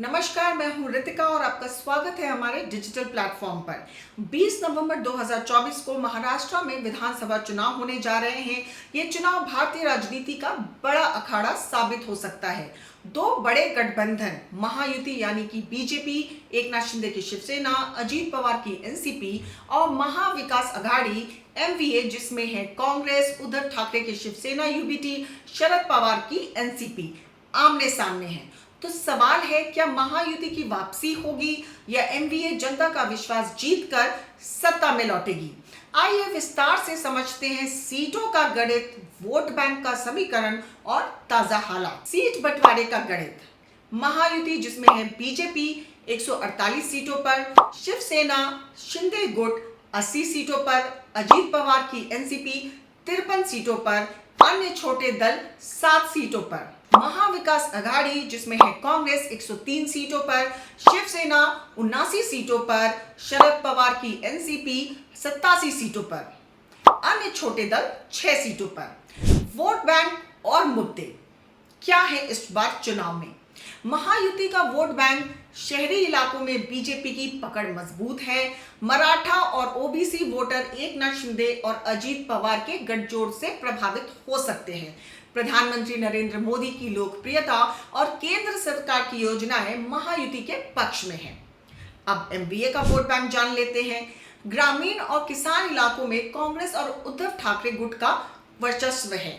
नमस्कार, मैं हूं रितिका और आपका स्वागत है हमारे डिजिटल प्लेटफॉर्म पर। 20 नवंबर 2024 को महाराष्ट्र में विधानसभा चुनाव होने जा रहे हैं। ये चुनाव भारतीय राजनीति का बड़ा अखाड़ा साबित हो सकता है। दो बड़े गठबंधन महायुति यानी कि बीजेपी, एकनाथ शिंदे की शिवसेना, अजीत पवार की एनसीपी और महाविकास आघाड़ी एमवीए जिसमें है कांग्रेस, उद्धव ठाकरे की शिवसेना यूबीटी, शरद पवार की एनसीपी आमने सामने हैं। तो सवाल है, क्या महायुति की वापसी होगी या एमवीए जनता का विश्वास जीतकर सत्ता में लौटेगी? आइए विस्तार से समझते हैं सीटों का गणित, वोट बैंक का समीकरण और ताजा हालात। सीट बंटवारे का गणित। महायुति जिसमें है बीजेपी 148 सीटों पर, शिवसेना शिंदे गुट 80 सीटों पर, अजीत पवार की एनसीपी 53 सीटों पर, अन्य छोटे दल 7 सीटों पर। महाविकास आघाड़ी जिसमें है कांग्रेस 103 सीटों पर, शिवसेना 79 सीटों पर, शरद पवार की एनसीपी 87 सीटों पर, अन्य छोटे दल 6 सीटों पर। वोट बैंक और मुद्दे क्या है इस बार चुनाव में? महायुति का वोट बैंक शहरी इलाकों में बीजेपी की पकड़ मजबूत है। मराठा और ओबीसी वोटर एकनाथ शिंदे और अजीत पवार के गठजोड़ से प्रभावित हो सकते हैं। प्रधानमंत्री नरेंद्र मोदी की लोकप्रियता और केंद्र सरकार की योजनाएं महायुति के पक्ष में है। अब एमवीए का वोट बैंक जान लेते हैं। ग्रामीण और किसान इलाकों में कांग्रेस और उद्धव ठाकरे गुट का वर्चस्व है।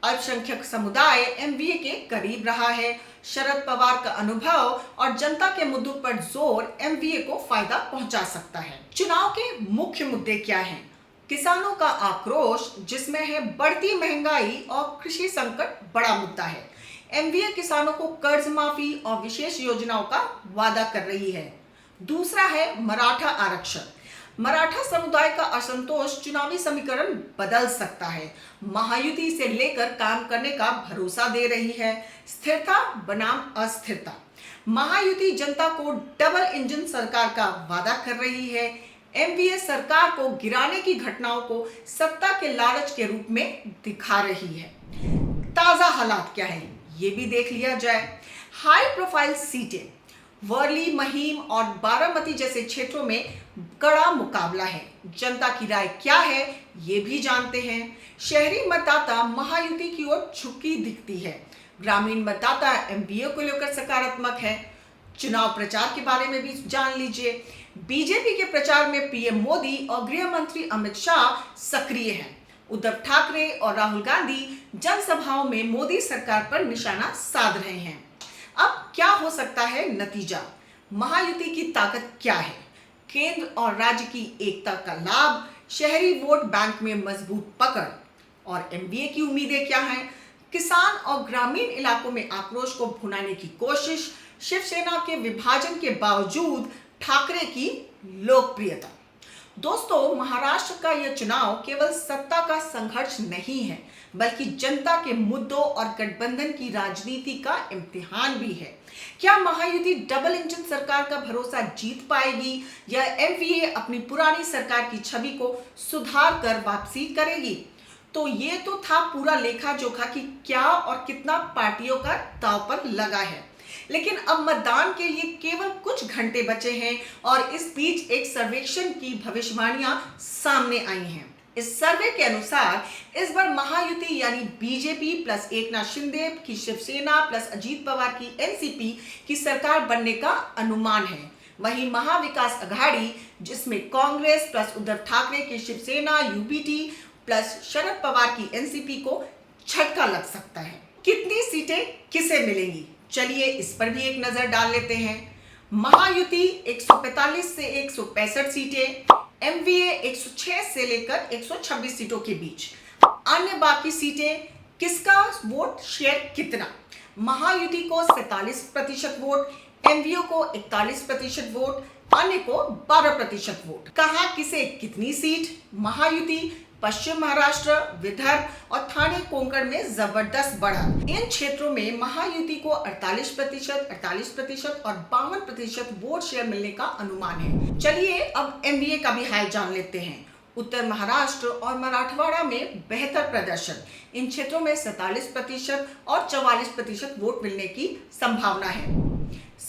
अल्पसंख्यक समुदाय एमवीए के करीब रहा है। शरद पवार का अनुभव और जनता के मुद्दों पर जोर एमवीए को फायदा पहुंचा सकता है। चुनाव के मुख्य मुद्दे क्या हैं? किसानों का आक्रोश जिसमें है बढ़ती महंगाई और कृषि संकट बड़ा मुद्दा है। एमवीए किसानों को कर्ज माफी और विशेष योजनाओं का वादा कर रही है। दूसरा है मराठा आरक्षण। मराठा समुदाय का असंतोष चुनावी समीकरण बदल सकता है। महायुति से लेकर काम करने का भरोसा दे रही है। स्थिरता बनाम अस्थिरता। महायुति जनता को डबल इंजन सरकार का वादा कर रही है। एमवीए सरकार को गिराने की घटनाओं को सत्ता के लालच के रूप में दिखा रही है। ताजा हालात क्या है ये भी देख लिया जाए। हाई प्रोफाइल सीटें, वर्ली, महिम और बारामती जैसे क्षेत्रों में कड़ा मुकाबला है। जनता की राय क्या है ये भी जानते हैं। शहरी मतदाता महायुति की ओर झुकी दिखती है। ग्रामीण मतदाता एमवीए को लेकर सकारात्मक है। चुनाव प्रचार के बारे में भी जान लीजिए। बीजेपी के प्रचार में पीएम मोदी और गृह मंत्री अमित शाह सक्रिय हैं। उद्धव ठाकरे और राहुल गांधी जनसभाओं में मोदी सरकार पर निशाना साध रहे हैं। अब क्या हो सकता है नतीजा? महायुति की ताकत क्या है? केंद्र और राज्य की एकता का लाभ, शहरी वोट बैंक में मजबूत पकड़ और एमवीए की उम्मीदें क्या हैं? किसान और ग्रामीण इलाकों में आक्रोश को भुनाने की कोशिश, शिवसेना के विभाजन के बावजूद ठाकरे की लोकप्रियता। दोस्तों, महाराष्ट्र का यह चुनाव केवल सत्ता का संघर्ष नहीं है, बल्कि जनता के मुद्दों और गठबंधन की राजनीति का इम्तिहान भी है। क्या महायुति डबल इंजन सरकार का भरोसा जीत पाएगी या एमवीए अपनी पुरानी सरकार की छवि को सुधार कर वापसी करेगी? तो ये तो था पूरा लेखा जोखा कि क्या और कितना पार्टियों का दांव पर लगा है। लेकिन अब मतदान के लिए केवल कुछ घंटे बचे हैं और इस बीच एक सर्वेक्षण की भविष्यवाणियां सामने आई हैं। इस सर्वे के अनुसार इस बार महायुति यानी बीजेपी प्लस एकनाथ शिंदे की शिवसेना प्लस अजीत पवार की एनसीपी की सरकार बनने का अनुमान है। वहीं महाविकास आघाड़ी जिसमें कांग्रेस प्लस उद्धव ठाकरे की शिवसेना यूबीटी प्लस शरद पवार की एनसीपी को झटका लग सकता है। कितनी सीटें किसे मिलेंगी, चलिए इस पर भी एक नजर डाल लेते हैं। महायुति 145 से 165 सीटें, एमवीए 106 से लेकर 126 सीटों के बीच। अन्य बाकी सीटें किसका वोट शेयर कितना? महायुति को 47% वोट, एमवीए को 41% वोट, अन्य को 12% वोट। कहां किसे कितनी सीट? महायुति पश्चिम महाराष्ट्र, विदर्भ और थाने कोंकण में जबरदस्त बढ़त। इन क्षेत्रों में महायुति को 48%, 48% और 52% वोट शेयर मिलने का अनुमान है। चलिए अब एमवीए का भी हाल जान लेते हैं। उत्तर महाराष्ट्र और मराठवाड़ा में बेहतर प्रदर्शन, इन क्षेत्रों में 47% और 44% वोट मिलने की संभावना है।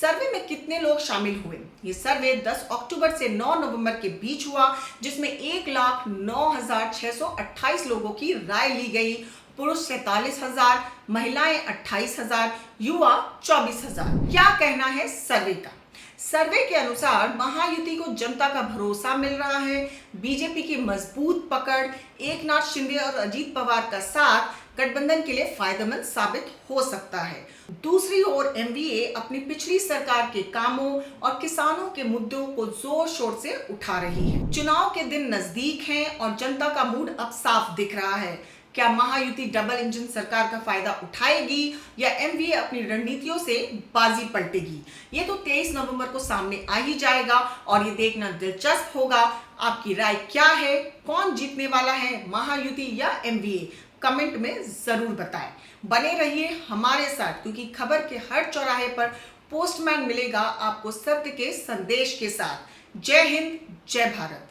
सर्वे में कितने लोग शामिल हुए? ये सर्वे 10 अक्टूबर से 9 नवंबर के बीच हुआ, जिसमें 1,09,628 लोगों की राय ली गई। पुरुष 47,000, महिलाएं 28,000, युवा 24,000। क्या कहना है सर्वे का? सर्वे के अनुसार महायुति को जनता का भरोसा मिल रहा है। बीजेपी की मजबूत पकड़, एकनाथ शिंदे और अजीत पवार का साथ गठबंधन के लिए फायदेमंद साबित हो सकता है। दूसरी ओर एमवीए अपनी पिछली सरकार के कामों और किसानों के मुद्दों को जोर शोर से उठा रही है। चुनाव के दिन नजदीक हैं और जनता का मूड अब साफ दिख रहा है। क्या महायुति डबल इंजन सरकार का फायदा उठाएगी या एमवीए अपनी रणनीतियों से बाजी पलटेगी? ये तो 23 नवंबर को सामने आ ही जाएगा और ये देखना दिलचस्प होगा। आपकी राय क्या है? कौन जीतने वाला है, महायुति या एमवीए? कमेंट में जरूर बताएं। बने रहिए हमारे साथ, क्योंकि खबर के हर चौराहे पर पोस्टमैन मिलेगा आपको सत्य के संदेश के साथ। जय हिंद, जय भारत।